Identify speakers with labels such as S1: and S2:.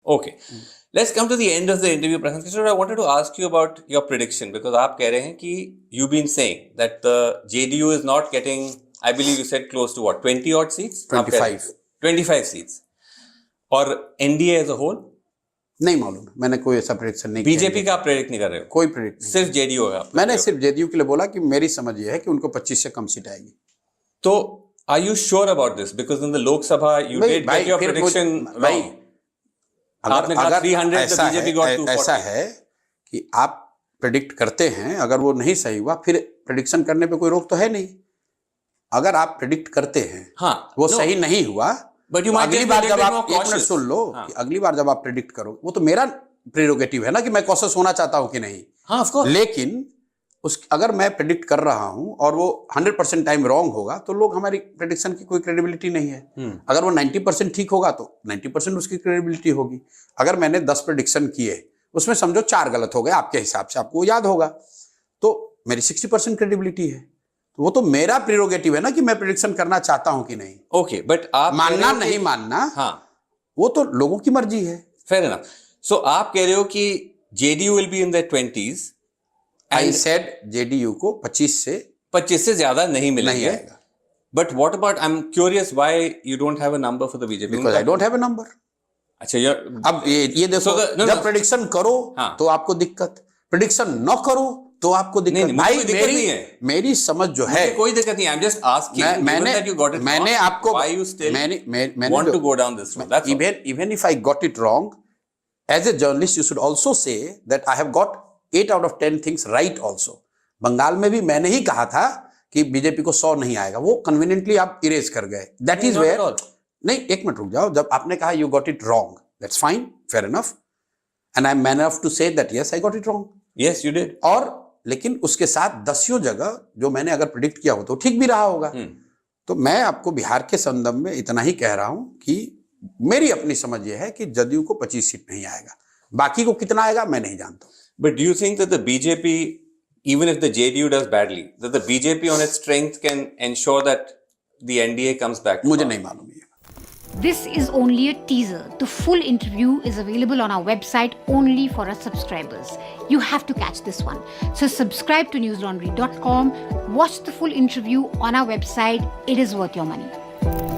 S1: Okay. Let's come to the end of the interview, Prashant Kishore. I wanted to ask you about your prediction because आप कह रहे हैं कि you've been saying that the JDU is not getting, I believe you said close to what, 20 odd seats?
S2: 25.
S1: 25 seats. और NDA as a whole?
S2: नहीं मालूम, मैंने कोई ऐसा प्रेडिक्शन नहीं किया।
S1: बीजेपी का आप प्रेडिक्ट नहीं कर रहे हो?
S2: कोई प्रेडिक्ट नहीं,
S1: सिर्फ जेडीयू होगा।
S2: मैंने सिर्फ जेडीयू के लिए बोला कि मेरी समझ ये है कि उनको 25 से कम सीट आएगी।
S1: तो are you sure about this? Because in the Lok Sabha you did get your prediction wrong. आपने कहा 300 तो बीजेपी got 240.
S2: ऐसा है कि आप प्रेडिक्ट करते हैं, अगर वो नहीं सही हुआ फिर प्रेडिक्शन करने पे कोई रोक तो है नहीं। अगर आप प्रेडिक्ट करते हैं, हाँ, वो सही नहीं हुआ, अगली बार जब आप, एक मिनट सुन लो, अगली बार जब आप प्रेडिक्ट करो, वो तो मेरा प्रेरोगेटिव है ना कि मैं कॉशियस होना चाहता हूं कि नहीं।
S1: हाँ, ऑफ कोर्स।
S2: लेकिन अगर मैं प्रेडिक्ट कर रहा हूं और वो 100% टाइम रॉन्ग होगा तो लोग, हमारी प्रेडिक्शन की कोई क्रेडिबिलिटी नहीं है। अगर वो 90% ठीक होगा तो 90% उसकी क्रेडिबिलिटी होगी। अगर मैंने 10 प्रेडिक्शन किए, उसमें समझो 4 गलत हो गए आपके हिसाब से, आपको याद होगा, तो मेरी 60% क्रेडिबिलिटी है। तो वो तो मेरा प्रेरोगेटिव है ना कि मैं प्रेडिक्शन करना चाहता हूं कि नहीं।
S1: ओके, बट आप
S2: मानना नहीं मानना, हाँ, वो तो लोगों की मर्जी है।
S1: Fair enough. सो आप कह रहे हो कि JDU will be in the 20s।
S2: I said JDU को 25 से
S1: ज्यादा नहीं मिलेंगे। But what about, I am curious why you don't have a number for the BJP?
S2: Because I don't have a number.
S1: अच्छा,
S2: अब ये देखो, जब प्रेडिक्शन करो तो आपको दिक्कत, प्रेडिक्शन न करो तो आपको दिक्कत। भाई मेरी समझ जो है,
S1: कोई दिक्कत नहीं। आई एम जस्ट आस्किंग,
S2: मैंने आपको,
S1: व्हाई यू स्टिल
S2: मैंने
S1: want to go down this road?
S2: Even if I got it wrong, as a journalist you should also say that I have got 8 out of 10 things right also. Bengal में भी मैंने ही कहा था कि BJP को 100 नहीं आएगा, वो कन्वीनियंटली आप इरेज कर गए। दैट इज वेयर, नहीं, एक मिनट रुक जाओ, जब आपने कहा you got it wrong, that's fine, fair enough, and I am man enough to say that yes I got it wrong.
S1: Yes you did.
S2: और लेकिन उसके साथ 10 जगह जो मैंने अगर प्रेडिक्ट किया हो तो ठीक भी रहा होगा। तो मैं आपको बिहार के संदर्भ में इतना ही कह रहा हूं कि मेरी अपनी समझ यह है कि जदयू को 25 सीट नहीं आएगा, बाकी को कितना आएगा मैं नहीं जानता।
S1: But do you think that the BJP, even if the JDU does badly, that the BJP on its strength can ensure that the NDA comes back?
S2: मुझे नहीं मालूम ये।
S3: This is only a teaser. The full interview is available on our website only for our subscribers. You have to catch this one. So subscribe to newslaundry.com. Watch the full interview on our website. It is worth your money.